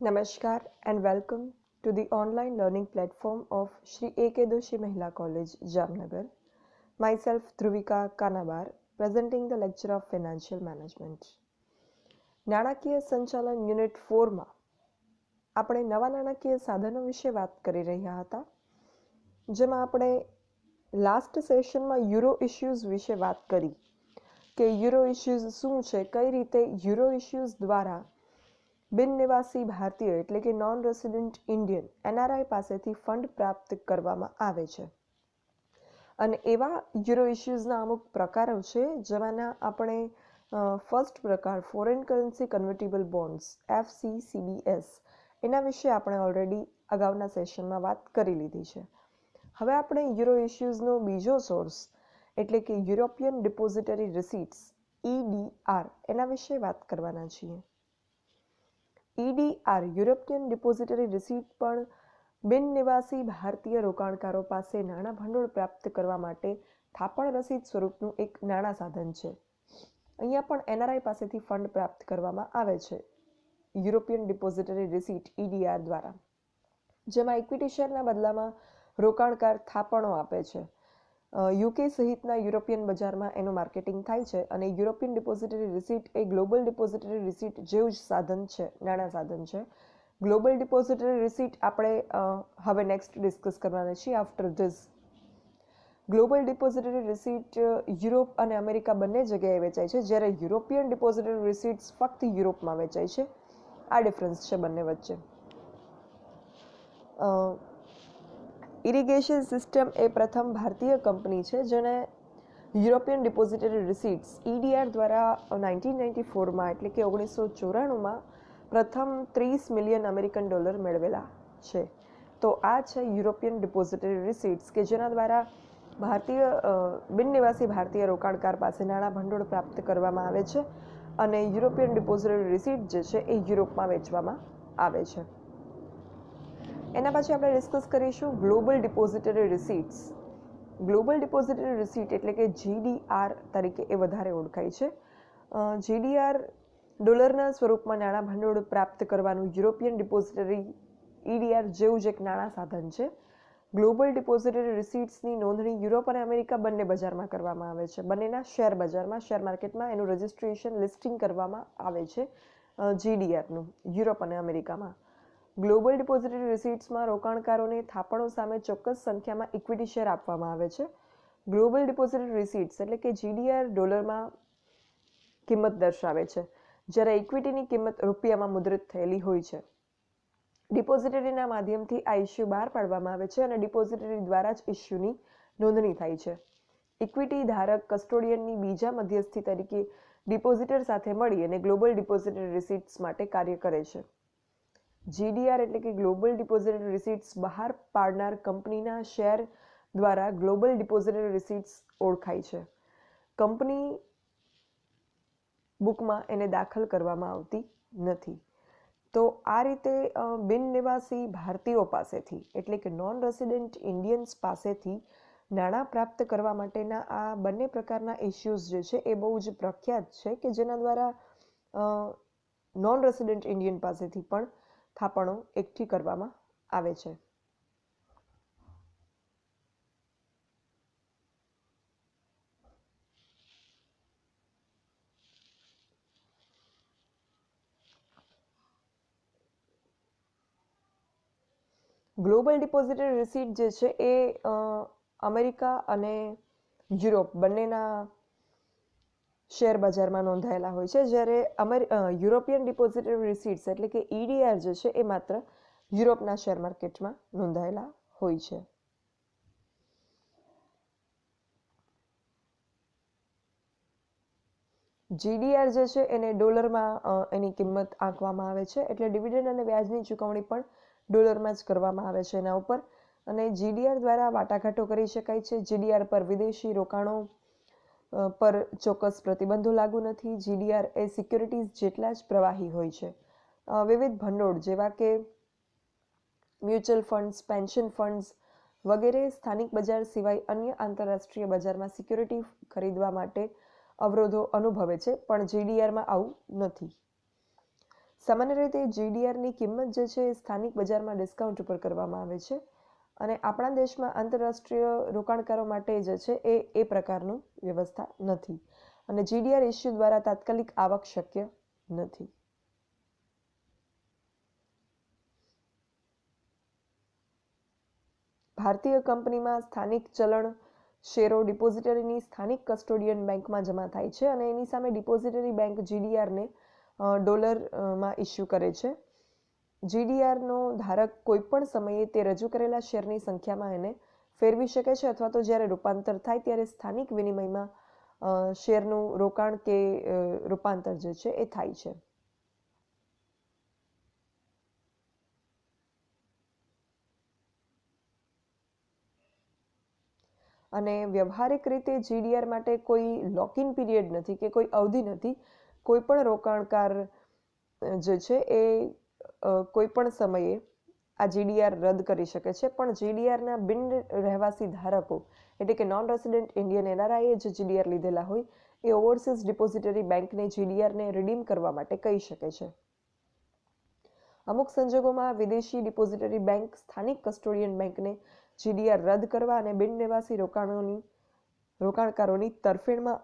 Namaskar and welcome to the online learning platform of Shri A.K. Doshi Mahila College, Jamnagar. Myself, Dhruvika Kanabar, presenting the lecture of Financial Management. નાણાકીય સંચાલન unit 4માં આપણે નવા નાણાકીય સાધનો વિશે વાત કરી રહ્યા હતા, જેમાં આપણે લાસ્ટ સેશનમાં યુરો ઇશ્યુઝ વિશે વાત કરી કે યુરો ઇશ્યુઝ શું છે, કઈ રીતે યુરો ઇશ્યુઝ દ્વારા બિન નિવાસી ભારતીય એટલે કે નોન રેસિડેન્ટ ઇન્ડિયન NRI પાસેથી ફંડ પ્રાપ્ત કરવામાં આવે છે. અને એવા યુરો ઇશ્યુઝના અમુક પ્રકારો છે, જેમાંના આપણે ફર્સ્ટ પ્રકાર foreign currency convertible bonds FCCBS એના વિશે આપણે ઓલરેડી અગાઉના સેશનમાં વાત કરી લીધી છે. હવે આપણે યુરો ઇશ્યુઝનો બીજો સોર્સ એટલે કે યુરોપિયન ડિપોઝિટરી રિસીટ્સ EDR એના વિશે વાત કરવાના છીએ. EDR યુરોપિયન ડિપોઝિટરી રિસીટ પણ બિન નિવાસી ભારતીય રોકાણકારો પાસે નાણાં ભંડોળ પ્રાપ્ત કરવા માટે થાપણ રસીદ સ્વરૂપનું એક નાણાં સાધન છે. અહીંયા પણ NRI પાસેથી ફંડ પ્રાપ્ત કરવામાં આવે છે યુરોપિયન ડિપોઝિટરી રિસીટ EDR દ્વારા, જેમાં ઇક્વિટી શેરના બદલામાં રોકાણકાર થાપણો આપે છે. UK સહિતના યુરોપિયન બજારમાં એનું માર્કેટિંગ થાય છે અને યુરોપિયન ડિપોઝિટરી રિસીટ એ ગ્લોબલ ડિપોઝિટરી રિસીટ જેવું જ સાધન છે, નાણાં સાધન છે. ગ્લોબલ ડિપોઝિટરી રિસીટ આપણે હવે નેક્સ્ટ ડિસ્કસ કરવાના છીએ after this. Global depository receipt Europe અને અમેરિકા બંને જગ્યાએ વેચાય છે, જ્યારે યુરોપિયન ડિપોઝિટરી રિસીટ્સ ફક્ત યુરોપમાં વેચાય છે. આ ડિફરન્સ છે બંને વચ્ચે. ઇરિગેશન સિસ્ટમ એ પ્રથમ ભારતીય કંપની છે જેણે યુરોપિયન ડિપોઝિટરી રિસીટ્સ EDR દ્વારા 1994માં એટલે કે 1994માં પ્રથમ $30 મિલિયન મેળવેલા છે. તો આ છે યુરોપિયન ડિપોઝિટરી રિસીટ્સ કે જેના દ્વારા બિન નિવાસી ભારતીય રોકાણકાર પાસે નાણાં ભંડોળ પ્રાપ્ત કરવામાં આવે છે અને યુરોપિયન ડિપોઝિટરી રિસીટ જે છે એ યુરોપમાં વેચવામાં આવે છે. એના પછી આપણે ડિસ્કસ કરીશું global depository receipts. Global depository receipt એટલે કે GDR તરીકે એ વધારે ઓળખાય છે. GDR ડોલરના સ્વરૂપમાં નાણાં ભંડોળ પ્રાપ્ત કરવાનું યુરોપિયન ડિપોઝિટરી EDR જેવું જ એક નાણાં સાધન છે. ગ્લોબલ ડિપોઝિટરી રિસીટ્સની નોંધણી યુરોપ અને અમેરિકા બંને બજારમાં કરવામાં આવે છે. બંનેના શેર બજારમાં, શેર માર્કેટમાં એનું રજિસ્ટ્રેશન લિસ્ટિંગ કરવામાં આવે છે GDRનું યુરોપ અને અમેરિકામાં. ગ્લોબલ ડિપોઝિટરી રિસીટ્સમાં રોકાણકારોને થાપણો સામે ચોક્કસ સંખ્યામાં ઇક્વિટી શેર આપવામાં આવે છે. ગ્લોબલ ડિપોઝિટરી રિસીટ્સ એટલે કે GDR ડોલરમાં કિંમત દર્શાવે છે, જ્યારે ઇક્વિટીની કિંમત રૂપિયામાં મુદ્રિત થયેલી હોય છે. ડિપોઝિટરીના માધ્યમથી આ ઇસ્યુ બહાર પાડવામાં આવે છે અને ડિપોઝિટરી દ્વારા જ ઇસ્યુની નોંધણી થાય છે. ઇક્વિટી ધારક કસ્ટોડિયનની બીજા મધ્યસ્થી તરીકે ડિપોઝિટર સાથે મળી અને ગ્લોબલ ડિપોઝિટરી રિસીટ્સ માટે કાર્ય કરે છે. GDR એટલે કે ગ્લોબલ ડિપોઝિટરી રિસીટ્સ બહાર પાડનાર કંપનીના શેર દ્વારા ગ્લોબલ ડિપોઝિટરી રિસીટ્સ ઓળખાય છે. કંપની બુકમાં એને દાખલ કરવામાં આવતી નથી. તો આ રીતે બિન નિવાસી ભારતીયો પાસેથી એટલે કે નોન રેસિડેન્ટ ઇન્ડિયન્સ પાસેથી નાણાં પ્રાપ્ત કરવા માટેના આ બંને પ્રકારના ઇશ્યુઝ જે છે એ બહુ જ પ્રખ્યાત છે કે જેના દ્વારા નોન રેસિડેન્ટ ઇન્ડિયન પાસેથી પણ થાપણો એકઠી કરવામાં આવે છે. ગ્લોબલ ડિપોઝિટરી રિસીટ જે છે એ અમેરિકા અને યુરોપ બંનેના શેર બજારમાં નોંધાયેલા હોય છે, જ્યારે યુરોપિયન ડિપોઝિટરી રિસીટ્સ એટલે કે EDR જે છે એ માત્ર યુરોપના શેર માર્કેટમાં નોંધાયેલા હોય છે. GDR જે છે એને ડોલરમાં એની કિંમત આંકવામાં આવે છે, એટલે ડિવિડન્ડ અને વ્યાજની ચૂકવણી પણ ડોલરમાં જ કરવામાં આવે છે એના ઉપર. અને GDR દ્વારા વાટાઘાટો કરી શકાય છે. GDR પર વિદેશી રોકાણો પર ચોક્કસ પ્રતિબંધો લાગુ નથી. GDR એ સિક્યોરિટીઝ જેટલા જ પ્રવાહી હોય છે. વિવિધ ભંડોળ જેવા કે મ્યુચ્યુઅલ ફંડ્સ, પેન્શન ફંડ્સ વગેરે સ્થાનિક બજાર સિવાય અન્ય આંતરરાષ્ટ્રીય બજારમાં સિક્યોરિટી ખરીદવા માટે અવરોધો અનુભવે છે, પણ GDRમાં આવું નથી. સામાન્ય રીતે જીડીઆરની કિંમત જે છે એ સ્થાનિક બજારમાં ડિસ્કાઉન્ટ ઉપર કરવામાં આવે છે અને આપણા દેશમાં આંતરરાષ્ટ્રીય રોકાણકારો માટે જે છે એ પ્રકારનું વ્યવસ્થા નથી અને જીડીઆર ઇસ્યુ દ્વારા તાત્કાલિક આવક શક્ય નથી. ભારતીય કંપનીમાં સ્થાનિક ચલણ શેરો ડિપોઝિટરીની સ્થાનિક કસ્ટોડિયન બેંકમાં જમા થાય છે અને એની સામે ડિપોઝિટરી બેંક જીડીઆરને ડોલરમાં ઇસ્યુ કરે છે. જીડીઆરનો ધારક કોઈપણ સમયે તે રજૂ કરેલા શેરની સંખ્યામાં એને ફેરવી શકે છે અથવા તો જ્યારે રૂપાંતર થાય ત્યારે સ્થાનિક વિનિમયમાં શેરનું રોકાણ કે રૂપાંતર જે છે એ થાય છે. અને વ્યવહારિક રીતે જીડીઆર માટે કોઈ લોકિન પીરિયડ નથી કે કોઈ અવધિ નથી. કોઈ પણ રોકાણકાર જે છે એ કોઈ પણ સમયે આ જીડીઆર રદ કરી શકે છે, પણ જીડીઆરના બિન રહેવાસી ધારકો એટલે કે નોન રેસિડેન્ટ ઇન્ડિયન એનઆરઆઈએ જે જીડીઆર લીધેલા હોય એ ઓવરસીઝ ડિપોઝિટરી બેંકને જીડીઆરને રિડીમ કરવા માટે કહી શકે છે. અમુક સંજોગોમાં વિદેશી ડિપોઝિટરી બેંક સ્થાનિક કસ્ટોડિયન બેંકને જીડીઆર રદ કરવા અને બિન નિવાસી રોકાણકારોની તરફેણમાં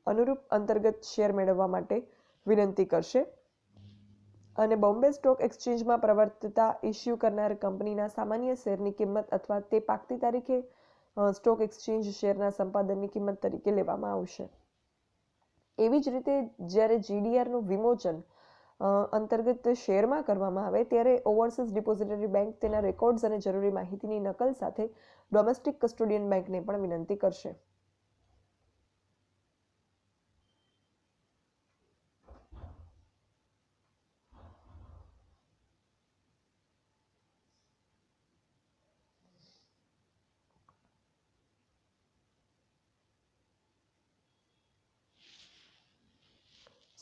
અનુરૂપ અંતર્ગત શેર મેળવવા માટે વિનંતી કરશે અને બોમ્બે સ્ટોક એક્સચેન્જમાં પ્રવર્તતા ઇસ્યુ કરનાર કંપનીના સામાન્ય શેરની કિંમત અથવા તે પાકતી તારીખે સ્ટોક એક્સચેન્જ શેરના સંપાદનની કિંમત તરીકે લેવામાં આવશે. એવી જ રીતે જ્યારે જીડીઆરનું વિમોચન અંતર્ગત શેરમાં કરવામાં આવે ત્યારે ઓવરસીઝ ડિપોઝિટરી બેંક તેના રેકોર્ડ્સ અને જરૂરી માહિતીની નકલ સાથે ડોમેસ્ટિક કસ્ટોડિયન બેંકને પણ વિનંતી કરશે.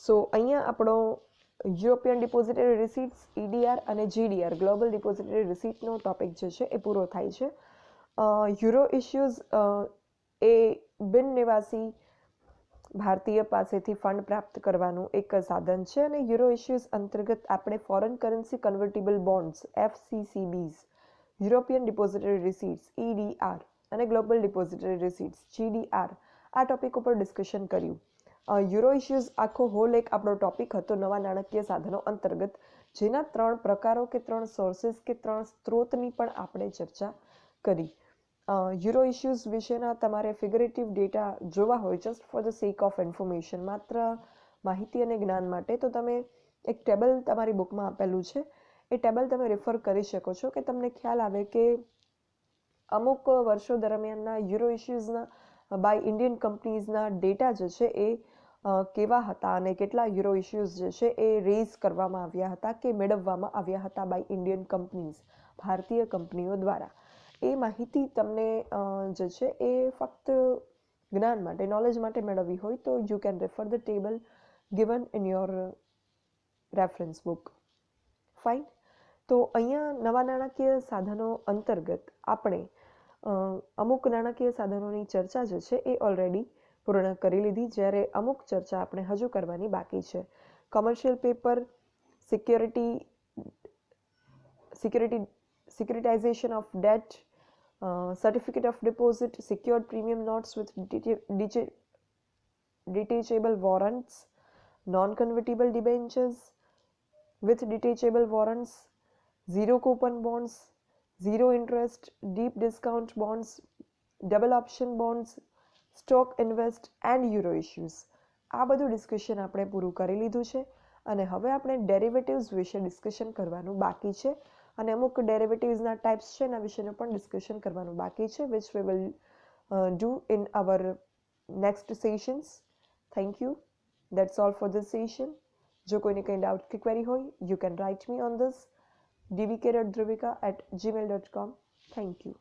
સો અહીંયા આપણો યુરોપિયન ડિપોઝિટરી રિસીટ્સ ઈડીઆર અને જીડીઆર ગ્લોબલ ડિપોઝિટરી રિસીટનો ટોપિક જે છે એ પૂરો થાય છે. યુરો ઇશ્યુઝ એ બિન નિવાસી ભારતીય પાસેથી ફંડ પ્રાપ્ત કરવાનું એક સાધન છે અને યુરો ઇશ્યુઝ અંતર્ગત આપણે foreign currency convertible bonds FCCBs, European depository receipts EDR અને ગ્લોબલ ડિપોઝિટરી રિસીટ્સ જીડીઆર આ ટોપિક ઉપર ડિસ્કશન કર્યું. યુરો ઇશ્યુઝ આખો હોલ એક આપણો ટોપિક હતો નવા નાણાકીય સાધનો અંતર્ગત, જેના 3 પ્રકારો કે 3 સોર્સિસ કે 3 સ્ત્રોતની પણ આપણે ચર્ચા કરી. યુરો ઇશ્યુઝ વિશેના તમારે ફિગરેટિવ ડેટા જોવા હોય just for the sec of information, માત્ર માહિતી અને જ્ઞાન માટે, તો તમે એક ટેબલ તમારી બુકમાં આપેલું છે, એ ટેબલ તમે રેફર કરી શકો છો કે તમને ખ્યાલ આવે કે અમુક વર્ષો દરમિયાનના યુરો ઇશ્યુઝના બાય ઇન્ડિયન કંપનીઝના ડેટા જે છે એ કેવા હતા અને કેટલા યુરો ઇશ્યુઝ જે છે એ રેઝ કરવામાં આવ્યા હતા કે મેળવવામાં આવ્યા હતા બાય ઇન્ડિયન કંપનીઝ, ભારતીય કંપનીઓ દ્વારા. એ માહિતી તમને જે છે એ ફક્ત જ્ઞાન માટે, નોલેજ માટે મેળવવી હોય તો you can refer the table given in your reference book. Fine. તો અહીંયા નવા નાણાકીય સાધનો અંતર્ગત આપણે અમુક નાણાકીય સાધનોની ચર્ચા જે છે એ ઓલરેડી પૂર્ણ કરી લીધી, જ્યારે અમુક ચર્ચા આપણે હજુ કરવાની બાકી છે. Commercial paper, securitization of debt, certificate of deposit, secured premium notes with detachable warrants, non convertible debentures with detachable warrants, zero coupon bonds, zero interest, deep discount bonds, double option bonds, stock invest and euro issues. આ બધું discussion આપણે પૂરું કરી લીધું છે અને હવે આપણે ડેરિવેટિવ્સ વિશે ડિસ્કશન કરવાનું બાકી છે અને અમુક ડેરિવેટિવ્સના ટાઈપ્સ છે એના વિશેનું પણ ડિસ્કશન કરવાનું બાકી છે, which we will do in our next sessions. Thank you. That's all for this session. જો કોઈને કંઈ ડાઉટ કે ક્વેરી હોય, you can write me on this dvk.dhruvika@gmail.com. Thank you.